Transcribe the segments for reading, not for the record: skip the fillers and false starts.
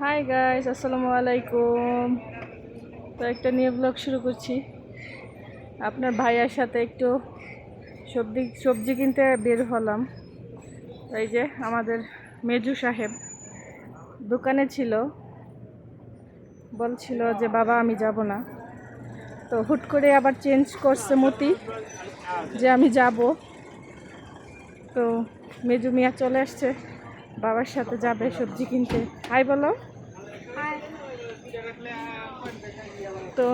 Hi guys, আসসালামু আলাইকুম। তো একটা নিউ ব্লগ শুরু করছি। আপনার ভাইয়ার সাথে একটু সবজি কিনতে বের হলাম। এই যে আমাদের মেজু সাহেব দোকানে ছিল, বলছিল যে বাবা আমি যাব না, তো হুট করে আবার চেঞ্জ করছে মতি যে আমি যাব। তো মেজু মিয়া চলে আসছে, বাবার সাথে যাবে সবজি কিনতে। হাই বলো। তো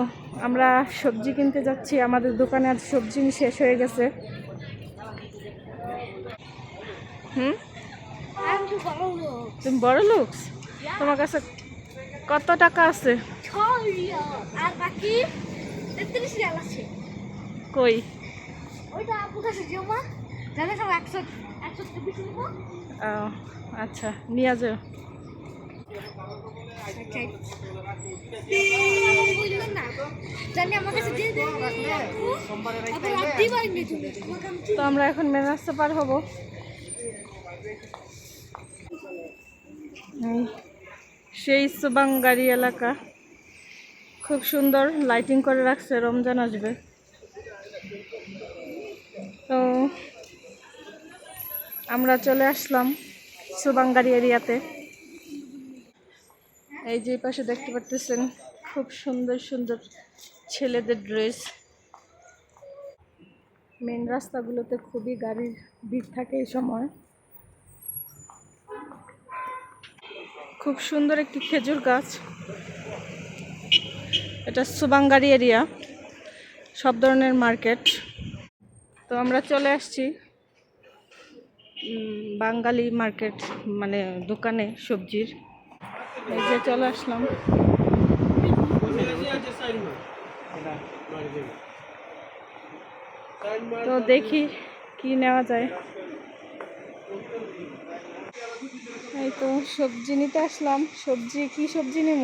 আমরা সবজি কিনতে যাচ্ছি, আমাদের দোকানে আজ সবজি শেষ হয়ে গেছে। তুমি বড় লোক, তোমার কাছে কত টাকা আছে? কই আচ্ছা, নিয়ে যাও। তো আমরা এখন মেন রাস্তা পার হব। সেই সুবাংগাড়ি এলাকা, খুব সুন্দর লাইটিং করে রাখছে, রমজান আসবে তো আমরা চলে আসলাম সুবাংগাড়ি এরিয়াতে। এই যে পাশে দেখতে পাচ্ছেন খুব সুন্দর সুন্দর ছেলেদের ড্রেস। মেন রাস্তাগুলোতে খুবই গাড়ির ভিড় থাকে এই সময়। খুব সুন্দর একটি খেজুর গাছ। এটা সুবাংগাড়ি এরিয়া, সব ধরনের মার্কেট। তো আমরা চলে আসছি বাঙালি মার্কেট, মানে দোকানে সবজির। এই যে চলে আসলাম। তো দেখি কি নেওয়া যায়। এই তো সবজি নিতে আসলাম। সবজি কি সবজি নেব?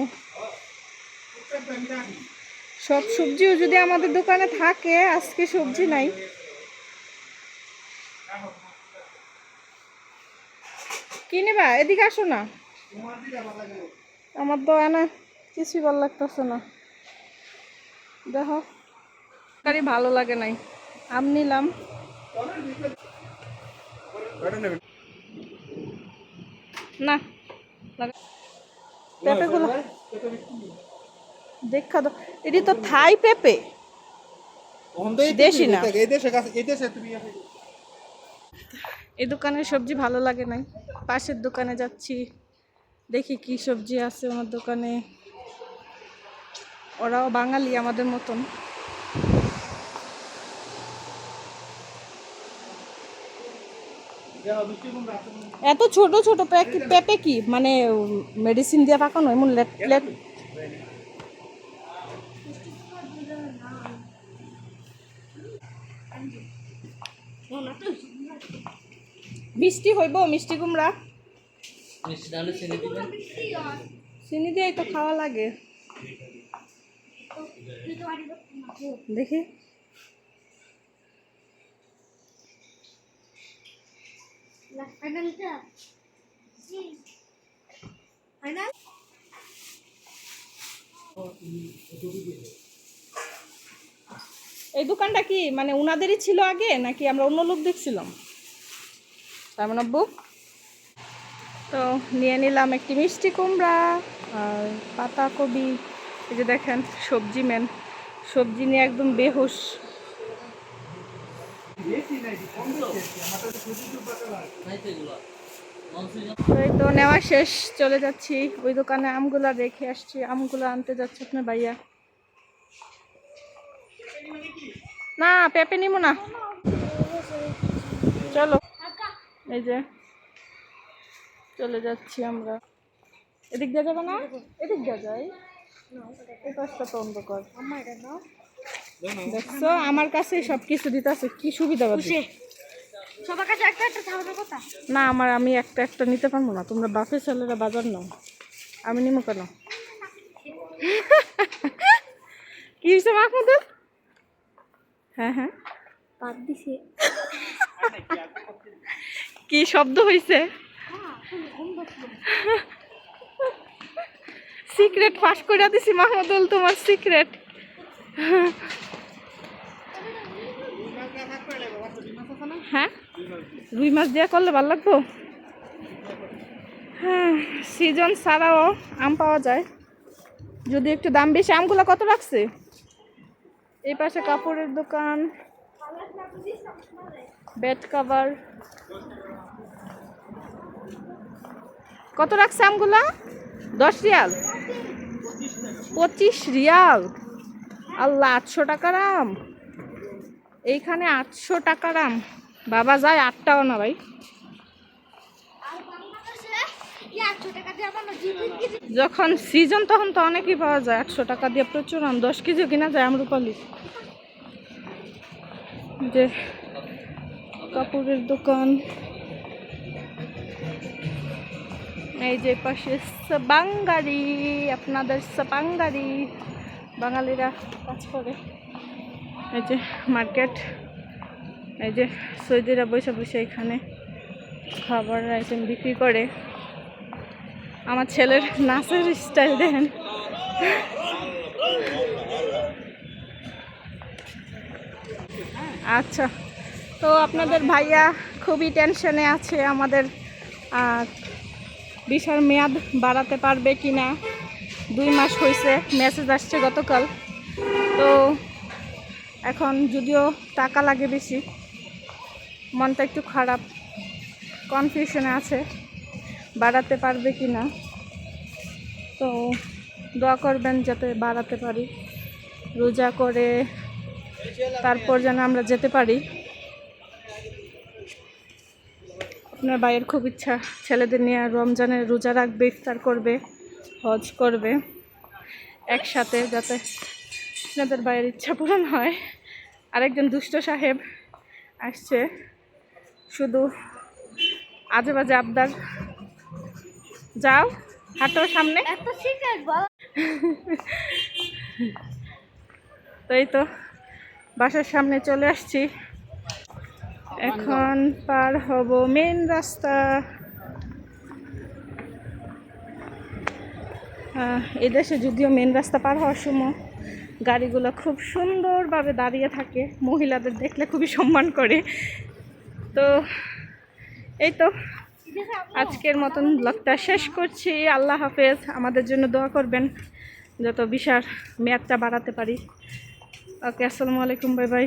সব সবজিও যদি আমাদের দোকানে থাকে, আজকে সবজি নাই। কি নেবা? এদিকে আসো না, আমার তো না কিছুই ভালো লাগতেছে না। দেখো তরকারি ভালো লাগে নাই, আম নিলাম। না পেঁপে গুলো দেখা তো, এটি তো থাই পেঁপে, দেশি না। এই দোকানের সবজি ভালো লাগে নাই, পাশের দোকানে যাচ্ছি, দেখি কি সবজি আছে আমার দোকানে। ওরাও বাঙালি আমাদের মতন। এত ছোট ছোট পেঁপে কি মানে মেডিসিন দিয়ে পাকানো এমন লেট লেট? মিষ্টি হইব, মিষ্টি কুমড়া চিনি দিয়েই তো খাওয়া লাগে। দেখি এই দোকানটা কি মানে উনাদেরই ছিল আগে, নাকি আমরা অন্য লোক দেখছিলাম? তার মানে আব্বু, তো নিয়ে নিলাম একটি মিষ্টি কুমড়া আর পাতাকপি। এই যে দেখেন সবজি মেন, সবজি নিয়ে একদম বেহুশ। এই তো নেওয়া শেষ, চলে যাচ্ছি ওই দোকানে। আমগুলা রেখে আসছি, আমগুলা আনতে যাচ্ছে আপনার ভাইয়া। না পেঁপে নিব না, চলো। এই যে চলে যাচ্ছি আমরা। এদিক দিয়ে যাবে না, এদিক দিয়ে যাই। এই পাশটা তো অন্ধকার। দেখছো আমার কাছে সবকিছু দিতেছে, কি সুবিধা না আমার। আমি একটা একটা নিতে পারবো না, তোমরা বাফে ছেলেরা বাজার নাও, আমি নিবো কেন? কি হয়েছে মাহমুদুল? হ্যাঁ হ্যাঁ কি শব্দ হয়েছে? সিক্রেট ফাঁস করে দিছি মাহমুদুল, তোমার সিক্রেট। হ্যাঁ, রুই মাছ দিয়ে করলে ভালো লাগবো। হ্যাঁ, সিজন ছাড়াও আম পাওয়া যায়, যদি একটু দাম বেশি। আমগুলো কত রাখছে? এই পাশে কাপড়ের দোকান, বেড কভার। কত রাখছে আমগুলা? 10 রিয়াল, 25 রিয়াল। আল্লাহ, 800 টাকার আম। এইখানে 800 টাকার আম বাবা, যায় 8 টাকা না ভাই। যখন সিজন তখন তো অনেকই পাওয়া যায় 800 টাকা দিয়ে, প্রচুর আম। 10 কেজিও কিনা যায় আমরুপালি। যে কাপড়ের দোকান, এই যে পাশে সাবাঙ্গারি, আপনাদের সাবাঙ্গারি বাঙালিরা কাজ করে। এই যে মার্কেট, এই যে সৌদিরা বসে বসে এখানে খাবার আইটেম বিক্রি করে। আমার ছেলের নাচের স্টাইল দেখেন। আচ্ছা, তো আপনাদের ভাইয়া খুবই টেনশনে আছে আমাদের ভিসার মেয়াদ বাড়াতে পারবে কি না। 2 মাস হয়েছে, মেসেজ আসছে গতকাল। তো এখন যদিও টাকা লাগে বেশি, মনটা একটু খারাপ, কনফিউশনে আছে বাড়াতে পারবে কি না। তো দোয়া করবেন যাতে বাড়াতে পারি, রোজা করে তারপর যেন আমরা যেতে পারি। আপনার ভাইয়ের খুব ইচ্ছা ছেলেদের নিয়ে রমজানে রোজা রাখবে, ইফতার করবে, হজ করবে একসাথে, যাতে আপনাদের ভাইয়ের ইচ্ছা পূরণ হয়। আরেকজন দুষ্ট সাহেব আসছে, শুধু আজে বাজে আবদার। যাও, হাঁটো সামনে। তো এই তো বাসার সামনে চলে আসছি, এখন পার হব মেন রাস্তা। এদেশে যদিও মেন রাস্তা পার হওয়ার সময় গাড়িগুলো খুব সুন্দরভাবে দাঁড়িয়ে থাকে, মহিলাদের দেখলে খুবই সম্মান করে। তো এই তো আজকের মতন ব্লগটা শেষ করছি। আল্লাহ হাফেজ। আমাদের জন্য দোয়া করবেন যত ভিসার মেয়াদটা বাড়াতে পারি। ওকে, আসসালামু আলাইকুম, বাই বাই।